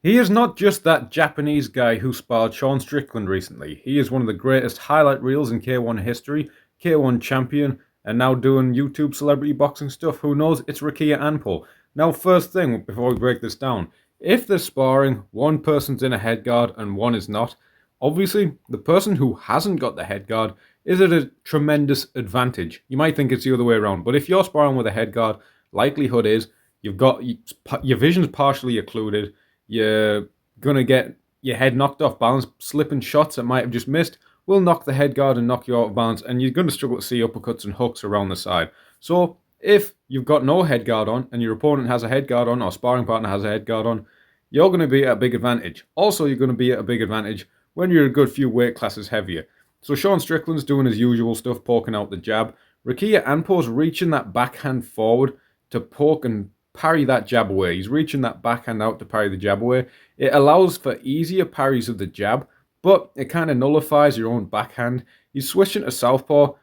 He is not just that Japanese guy who sparred Sean Strickland recently. He is one of the greatest highlight reels in K1 history, K1 champion, and now doing YouTube celebrity boxing stuff. Who knows? It's Rakia Anpo. Now, first thing, before we break this down, if they're sparring, one person's in a headguard and one is not, obviously, the person who hasn't got the headguard is at a tremendous advantage. You might think it's the other way around, but if you're sparring with a headguard, likelihood is you've got your vision's partially occluded, you're going to get your head knocked off balance, slipping shots that might have just missed will knock the head guard and knock you out of balance, and you're going to struggle to see uppercuts and hooks around the side. So if you've got no head guard on and your opponent has a head guard on or sparring partner has a head guard on, you're going to be at a big advantage. Also, you're going to be at a big advantage when you're a good few weight classes heavier. So Sean Strickland's doing his usual stuff, poking out the jab. Rakia Anpo's reaching that backhand forward to poke and parry that jab away. He's reaching that backhand out to parry the jab away. It allows for easier parries of the jab, but it kind of nullifies your own backhand. He's switching to southpaw,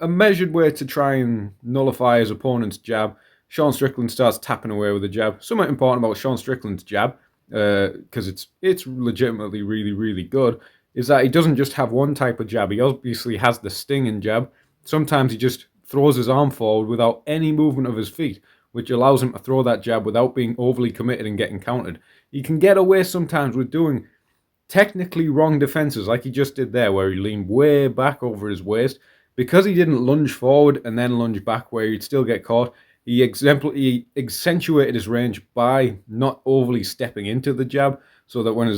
a measured way to try and nullify his opponent's jab. Sean Strickland starts tapping away with the jab. Something important about Sean Strickland's jab, because it's legitimately really, really good, is that he doesn't just have one type of jab. He obviously has the stinging jab. Sometimes he just throws his arm forward without any movement of his feet, which allows him to throw that jab without being overly committed and getting countered. He can get away sometimes with doing technically wrong defenses, like he just did there, where he leaned way back over his waist. Because he didn't lunge forward and then lunge back where he'd still get caught, he accentuated his range by not overly stepping into the jab, so that when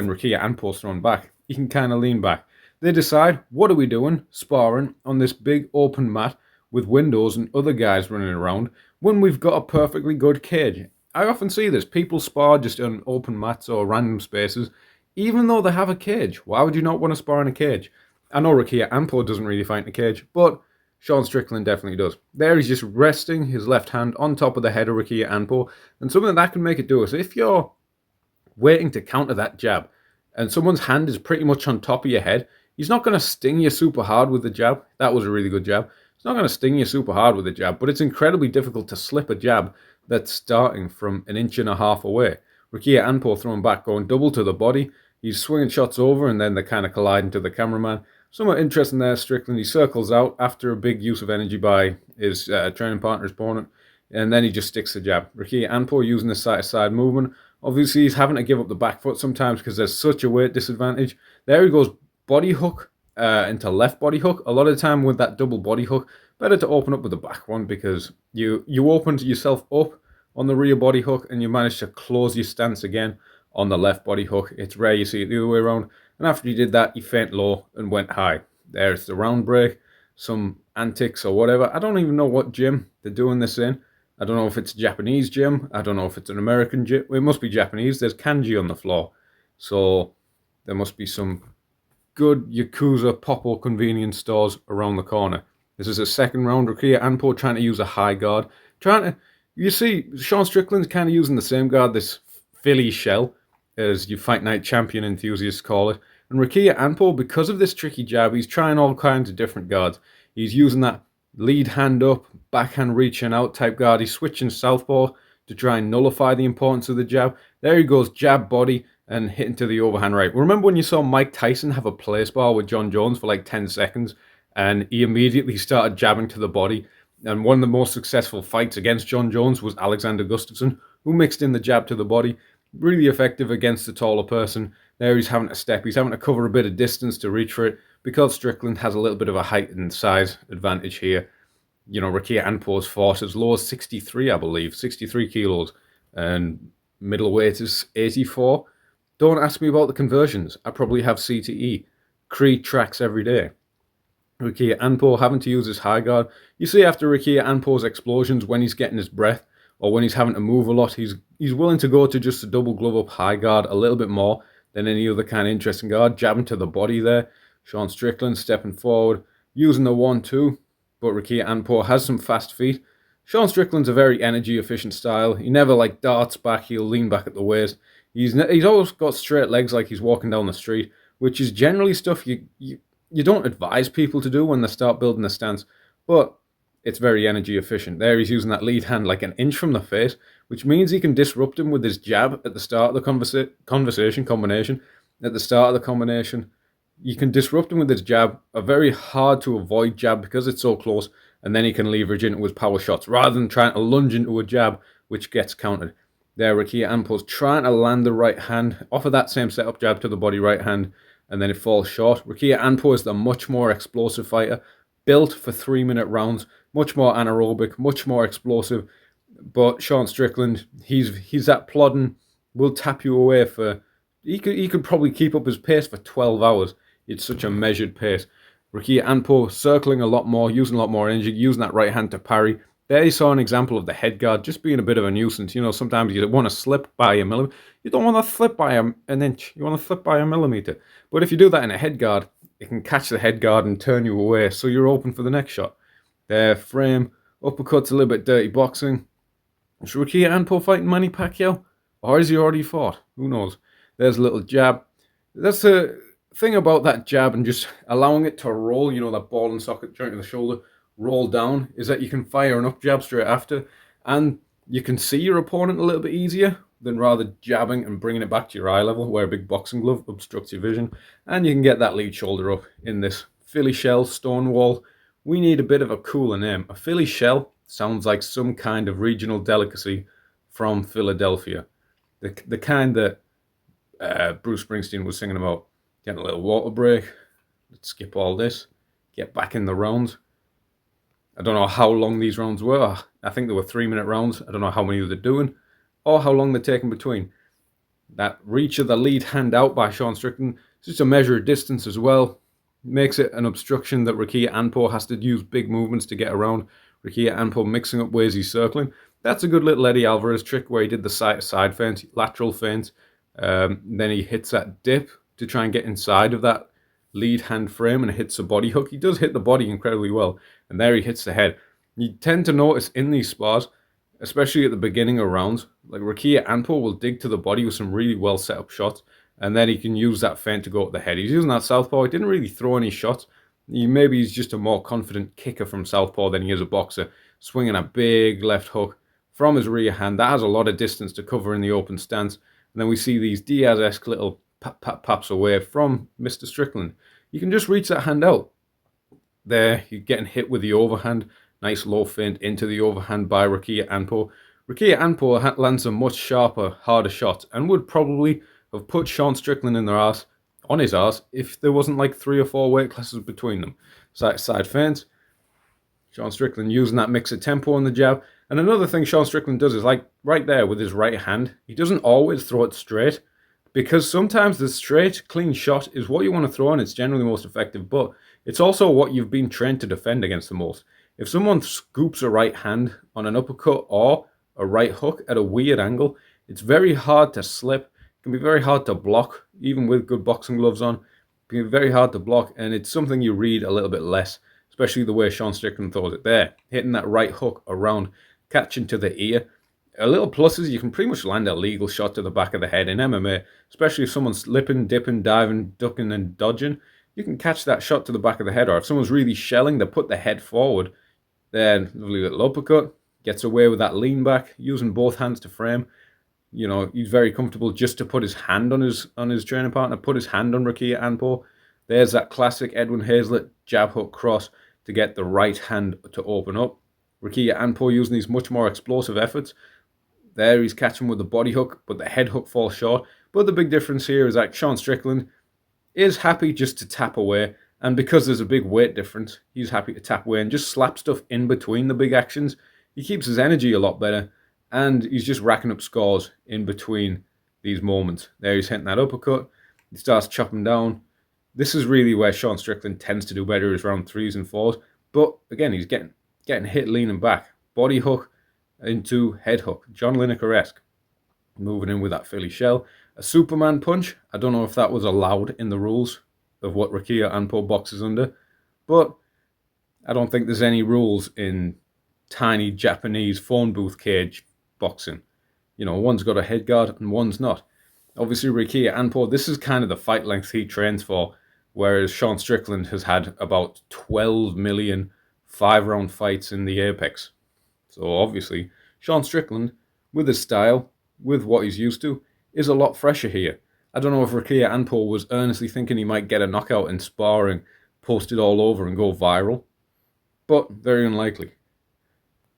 Rakia Anpo's thrown back, he can kind of lean back. They decide, what are we doing? Sparring on this big open mat with windows and other guys running around when we've got a perfectly good cage. I often see this. People spar just on open mats or random spaces, even though they have a cage. Why would you not want to spar in a cage? I know Rakia Anpo doesn't really fight in a cage, but Sean Strickland definitely does. There he's just resting his left hand on top of the head of Rakia Anpo, and something that can make it do it. So if you're waiting to counter that jab, and someone's hand is pretty much on top of your head, he's not going to sting you super hard with the jab. That was a really good jab. It's not going to sting you super hard with a jab, but it's incredibly difficult to slip a jab that's starting from 1.5 inches away. Rakia Anpo throwing back, going double to the body. He's swinging shots over, and then they kind of collide into the cameraman. Somewhat interesting there, Strickland. He circles out after a big use of energy by his training partner's opponent, and then he just sticks the jab. Rakia Anpo using the side-to-side movement. Obviously, he's having to give up the back foot sometimes because there's such a weight disadvantage. There he goes, body hook into left body hook. A lot of the time with that double body hook, better to open up with the back one, because you opened yourself up on the rear body hook and you manage to close your stance again on the left body hook. It's rare you see it the other way around. And after he did that, he feint low and went high. There's the round break, some antics or whatever. I don't even know what gym they're doing this in. I don't know if it's a Japanese gym. I don't know if it's an American gym. Well, it must be Japanese. There's kanji on the floor. So there must be some good Yakuza Popo convenience stores around the corner. This is a second round. Rakia Anpo trying to use a high guard. You see, Sean Strickland's kind of using the same guard, this Philly shell, as you Fight Night champion enthusiasts call it. And Rakia Anpo, because of this tricky jab, he's trying all kinds of different guards. He's using that lead hand up, backhand reaching out type guard. He's switching southpaw to try and nullify the importance of the jab. There he goes, jab body and hitting to the overhand right. Remember when you saw Mike Tyson have a place bar with John Jones for like 10 seconds and he immediately started jabbing to the body? And one of the most successful fights against John Jones was Alexander Gustafsson, who mixed in the jab to the body. Really effective against the taller person. There he's having to step. He's having to cover a bit of distance to reach for it, because Strickland has a little bit of a height and size advantage here. You know, Rakia Anpo's fought as low as 63, I believe, 63 kilos, and middleweight is 84. Don't ask me about the conversions. I probably have CTE. Creed tracks every day. Rakia Anpo having to use his high guard. You see after Rakia Anpo's explosions, when he's getting his breath, or when he's having to move a lot, he's willing to go to just a double glove up high guard a little bit more than any other kind of interesting guard, jabbing to the body there. Sean Strickland stepping forward, using the 1-2, but Rakia Anpo has some fast feet. Sean Strickland's a very energy efficient style. He never like darts back, he'll lean back at the waist. He's always got straight legs like he's walking down the street, which is generally stuff you don't advise people to do when they start building a stance, but it's very energy efficient. There he's using that lead hand like an inch from the face, which means he can disrupt him with his jab at the start of the combination. At the start of the combination, you can disrupt him with his jab, a very hard to avoid jab because it's so close, and then he can leverage into his power shots rather than trying to lunge into a jab, which gets countered. There, Ricky Ampo's trying to land the right hand, offer that same setup jab to the body right hand, and then it falls short. Ricky Ampo is the much more explosive fighter, built for 3-minute rounds, much more anaerobic, much more explosive. But Sean Strickland, he's that plodding, will tap you away for. He could probably keep up his pace for 12 hours. It's such a measured pace. Ricky Ampo circling a lot more, using a lot more energy, using that right hand to parry. There you saw an example of the head guard just being a bit of a nuisance. You know, sometimes you want to slip by a millimeter. You don't want to flip by an inch. You want to flip by a millimeter. But if you do that in a head guard, it can catch the head guard and turn you away, so you're open for the next shot. There, frame, uppercut's a little bit dirty boxing. Is Ricky Ampo fighting Manny Pacquiao? Or has he already fought? Who knows? There's a little jab. That's the thing about that jab and just allowing it to roll, you know, that ball and socket joint of the shoulder, roll down, is that you can fire an up jab straight after, and you can see your opponent a little bit easier than rather jabbing and bringing it back to your eye level where a big boxing glove obstructs your vision, and you can get that lead shoulder up in this Philly shell Stonewall. We need a bit of a cooler name. A Philly shell sounds like some kind of regional delicacy from Philadelphia. The kind that Bruce Springsteen was singing about. Getting a little water break. Let's skip all this. Get back in the rounds. I don't know how long these rounds were. I think they were 3-minute rounds. I don't know how many they're doing or how long they're taking between. That reach of the lead hand out by Sean Strickland is just a measure of distance as well. Makes it an obstruction that Ricky Ampo has to use big movements to get around. Ricky Ampo mixing up ways he's circling. That's a good little Eddie Alvarez trick where he did the side-to-side feint, lateral feint. Then he hits that dip to try and get inside of that lead hand frame and hits a body hook. He does hit the body incredibly well, and there he hits the head. You tend to notice in these spars, especially at the beginning of rounds, like Ricky Ampo will dig to the body with some really well set up shots, and then he can use that feint to go at the head. He's using that southpaw. He didn't really throw any shots. Maybe he's just a more confident kicker from southpaw than he is a boxer, swinging a big left hook from his rear hand. That has a lot of distance to cover in the open stance. And then we see these Diaz-esque little paps away from Mr. Strickland. You can just reach that hand out. There, you're getting hit with the overhand. Nice low feint into the overhand by Ricky Ampo. Ricky Ampo lands a much sharper, harder shot and would probably have put Sean Strickland in their ass, on his ass, if there wasn't like 3 or 4 weight classes between them. Side feints. Sean Strickland using that mix of tempo on the jab. And another thing Sean Strickland does is, like right there with his right hand, he doesn't always throw it straight, because sometimes the straight, clean shot is what you want to throw and it's generally most effective, but it's also what you've been trained to defend against the most. If someone scoops a right hand on an uppercut or a right hook at a weird angle, it's very hard to slip. It can be very hard to block, even with good boxing gloves on. It can be very hard to block, and it's something you read a little bit less, especially the way Sean Strickland throws it there. Hitting that right hook around, catching to the ear. A little plus is you can pretty much land a legal shot to the back of the head in MMA, especially if someone's slipping, dipping, diving, ducking, and dodging. You can catch that shot to the back of the head, or if someone's really shelling, they put the head forward. Then, lovely little uppercut, gets away with that lean back, using both hands to frame. You know, he's very comfortable just to put his hand on his training partner, put his hand on Ricky Ampo. There's that classic Edwin Hazlett jab hook cross to get the right hand to open up. Ricky Ampo using these much more explosive efforts. There he's catching with the body hook, but the head hook falls short. But the big difference here is that Sean Strickland is happy just to tap away. And because there's a big weight difference, he's happy to tap away and just slap stuff in between the big actions. He keeps his energy a lot better, and he's just racking up scores in between these moments. There he's hitting that uppercut. He starts chopping down. This is really where Sean Strickland tends to do better, is round 3s and 4s. But again, he's getting hit leaning back. Body hook into head hook. John Lineker-esque. Moving in with that Philly shell. A Superman punch. I don't know if that was allowed in the rules of what Ricky Ampo boxes under, but I don't think there's any rules in tiny Japanese phone booth cage boxing. You know, one's got a head guard and one's not. Obviously, Ricky Ampo, this is kind of the fight length he trains for, whereas Sean Strickland has had about 12 million 5-round fights in the Apex. So obviously, Sean Strickland with his style, with what he's used to, is a lot fresher here. I don't know if Rukia Anpo was earnestly thinking he might get a knockout in sparring, post it all over and go viral, but very unlikely.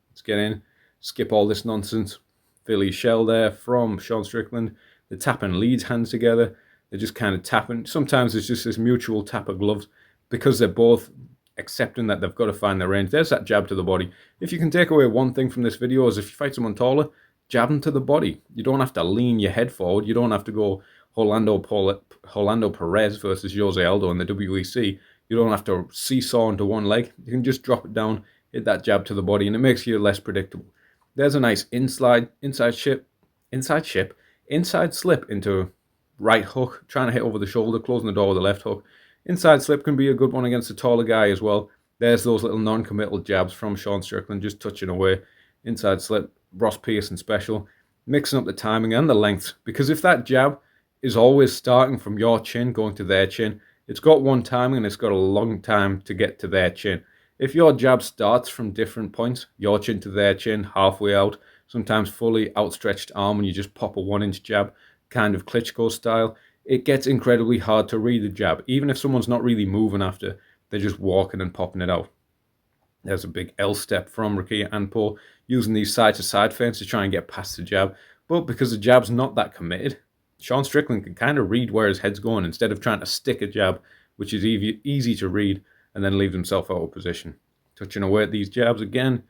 Let's get in, skip all this nonsense. Philly shell there from Sean Strickland. They're tapping leads hands together. They're just kind of tapping. Sometimes it's just this mutual tap of gloves because they're both accepting that they've got to find their range. There's that jab to the body. If you can take away one thing from this video is if you fight someone taller, jab them to the body. You don't have to lean your head forward. You don't have to go Orlando Perez versus Jose Aldo in the WEC. You don't have to seesaw into one leg. You can just drop it down, hit that jab to the body, and it makes you less predictable. There's a nice inside slip into right hook, trying to hit over the shoulder, closing the door with the left hook. Inside slip can be a good one against a taller guy as well. There's those little non-committal jabs from Sean Strickland, just touching away. Inside slip, Ross Pearson special, mixing up the timing and the length, because if that jab is always starting from your chin going to their chin, it's got one timing and it's got a long time to get to their chin. If your jab starts from different points, your chin to their chin, halfway out, sometimes fully outstretched arm and you just pop a 1-inch jab, kind of Klitschko style, it gets incredibly hard to read the jab. Even if someone's not really moving after, they're just walking and popping it out. There's a big L step from Rukia Anpo, using these side-to-side feints to try and get past the jab. But because the jab's not that committed, Sean Strickland can kind of read where his head's going instead of trying to stick a jab, which is easy to read, and then leave himself out of position. Touching away at these jabs again.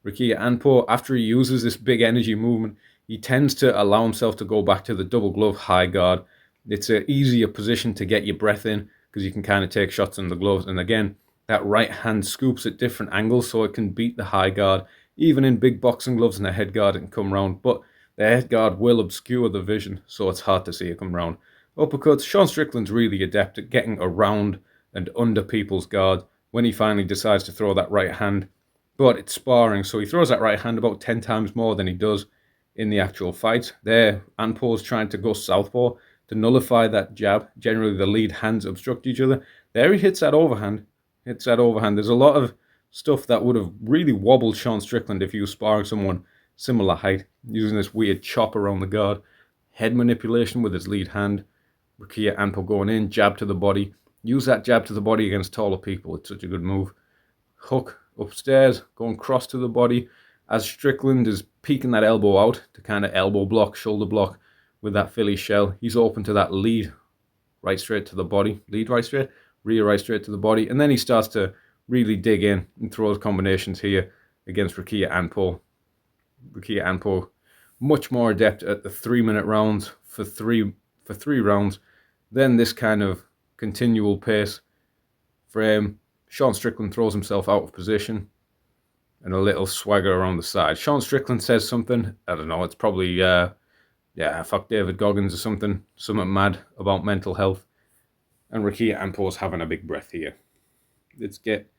Rukia Anpo, after he uses this big energy movement, he tends to allow himself to go back to the double glove high guard. It's an easier position to get your breath in because you can kind of take shots in the gloves. And again, that right hand scoops at different angles so it can beat the high guard. Even in big boxing gloves and a head guard, it can come round. But the head guard will obscure the vision, so it's hard to see it come round. Uppercuts, Sean Strickland's really adept at getting around and under people's guard when he finally decides to throw that right hand. But it's sparring, so he throws that right hand about 10 times more than he does in the actual fight. There, Anpo's trying to go southpaw to nullify that jab. Generally, the lead hands obstruct each other. There he hits that overhand. There's a lot of stuff that would have really wobbled Sean Strickland if he was sparring someone similar height, using this weird chop around the guard. Head manipulation with his lead hand. Rukia Anpo going in, jab to the body. Use that jab to the body against taller people. It's such a good move. Hook upstairs, going cross to the body. As Strickland is peeking that elbow out to kind of elbow block, shoulder block with that Philly shell, he's open to that lead right straight to the body. Lead right straight, rear right straight to the body. And then he starts to really dig in and throws combinations here against Rukia Anpo. Rukia Anpo, much more adept at the 3-minute rounds for three rounds than this kind of continual pace frame. Sean Strickland throws himself out of position and a little swagger around the side. Sean Strickland says something, I don't know, it's probably, fuck David Goggins or something mad about mental health. And Rukia Anpo's having a big breath here. Let's get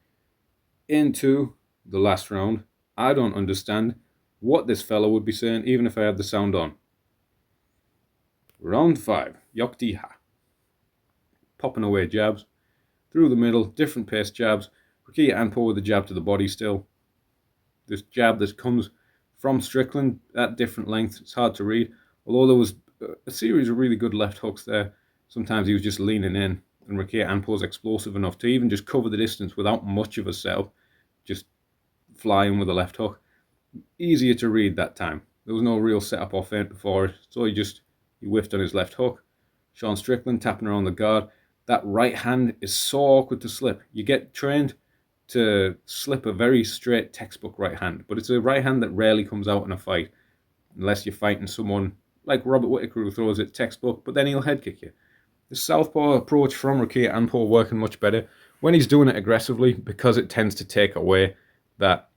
into the last round. I don't understand what this fella would be saying, even if I had the sound on. Round 5, Yoktiha. Popping away jabs. Through the middle, different pace jabs. Rukia Anpo with the jab to the body still. This jab that comes from Strickland at different lengths. It's hard to read. Although there was a series of really good left hooks there. Sometimes he was just leaning in. And Rukia Anpo's explosive enough to even just cover the distance without much of a setup. Just fly in with a left hook. Easier to read that time. There was no real setup or feint before it. So he whiffed on his left hook. Sean Strickland tapping around the guard. That right hand is so awkward to slip. You get trained to slip a very straight textbook right hand, but it's a right hand that rarely comes out in a fight unless you're fighting someone like Robert Whittaker who throws it textbook, but then he'll head kick you. The southpaw approach from Rukia Anpo working much better when he's doing it aggressively because it tends to take away that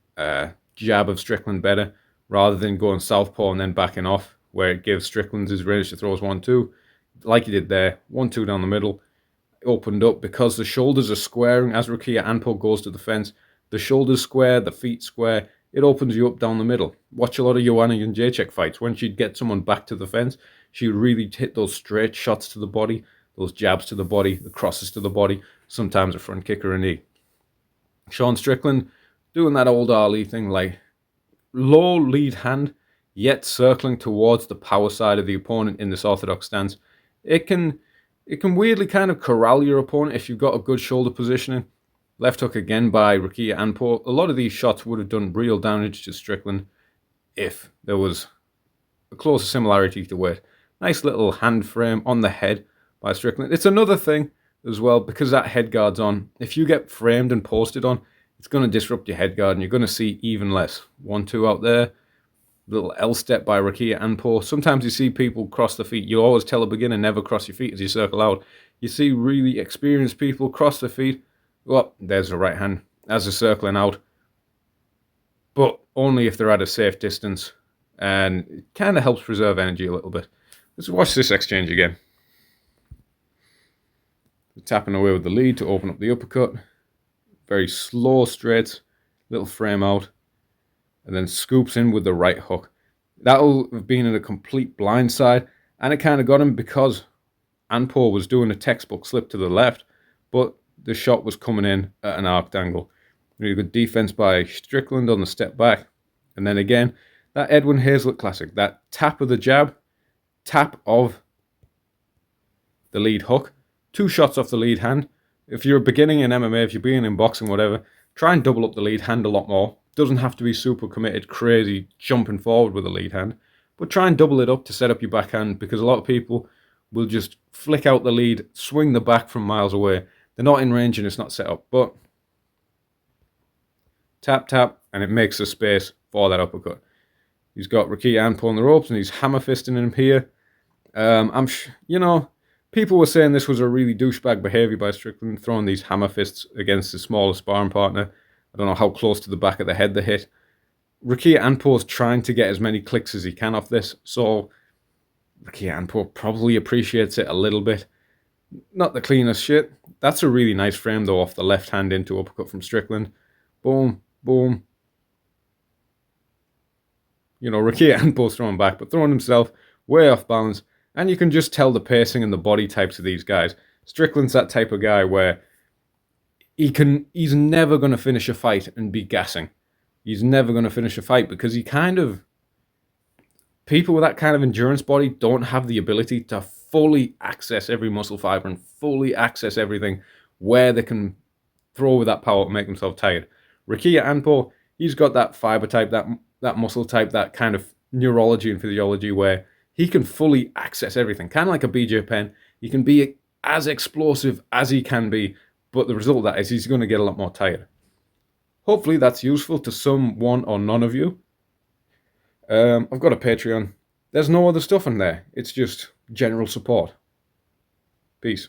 jab of Strickland better rather than going southpaw and then backing off where it gives Strickland his range to throw his 1-2 like he did there. 1-2 down the middle. Opened up because the shoulders are squaring as Rukia Anpo goes to the fence. The shoulders square, the feet square. It opens you up down the middle. Watch a lot of Joanna Jędrzejczyk fights. When she'd get someone back to the fence, she would really hit those straight shots to the body, those jabs to the body, the crosses to the body, sometimes a front kick or a knee. Sean Strickland doing that old Ali thing, like low lead hand, yet circling towards the power side of the opponent in this orthodox stance. It can weirdly kind of corral your opponent if you've got a good shoulder positioning. Left hook again by Rikiya Anpo. A lot of these shots would have done real damage to Strickland if there was a closer similarity to weight. Nice little hand frame on the head by Strickland. It's another thing as well, because that head guard's on. If you get framed and posted on, it's going to disrupt your head guard and you're going to see even less. 1-2 out there. Little L step by Rikiya Anpo. Sometimes you see people cross the feet. You always tell a beginner never cross your feet as you circle out. You see really experienced people cross their feet. Well, there's the right hand as they're circling out. But only if they're at a safe distance. And it kind of helps preserve energy a little bit. Let's watch this exchange again. Tapping away with the lead to open up the uppercut. Very slow straights. Little frame out. And then scoops in with the right hook. That'll have been in a complete blindside. And it kind of got him because Anpo was doing a textbook slip to the left. But the shot was coming in at an arced angle. Really good defense by Strickland on the step back. And then again, that Edwin Hazlett classic. That tap of the jab. Tap of the lead hook. 2 shots off the lead hand. If you're beginning in MMA, if you're beginning in boxing, whatever, try and double up the lead hand a lot more. Doesn't have to be super committed, crazy, jumping forward with the lead hand. But try and double it up to set up your backhand, because a lot of people will just flick out the lead, swing the back from miles away. They're not in range and it's not set up. But tap, tap, and it makes the space for that uppercut. He's got Rikiya Anpo on the ropes and he's hammer fisting him here. People were saying this was a really douchebag behavior by Strickland, throwing these hammer fists against his smaller sparring partner. I don't know how close to the back of the head they hit. Rikiya Anpo's trying to get as many clicks as he can off this, so Rikiya Anpo probably appreciates it a little bit. Not the cleanest shit. That's a really nice frame though, off the left hand into uppercut from Strickland. Boom, boom. Rikiya Anpo's throwing back, but throwing himself way off balance. And you can just tell the pacing and the body types of these guys. Strickland's that type of guy where he's never going to finish a fight and be gassing. He's never going to finish a fight because people with that kind of endurance body don't have the ability to fully access every muscle fiber and fully access everything where they can throw with that power to make themselves tired. Rikiya Anpo, he's got that fiber type, that muscle type, that kind of neurology and physiology where he can fully access everything, kind of like a BJ Penn. He can be as explosive as he can be, but the result of that is he's going to get a lot more tired. Hopefully that's useful to someone or none of you. I've got a Patreon. There's no other stuff in there. It's just general support. Peace.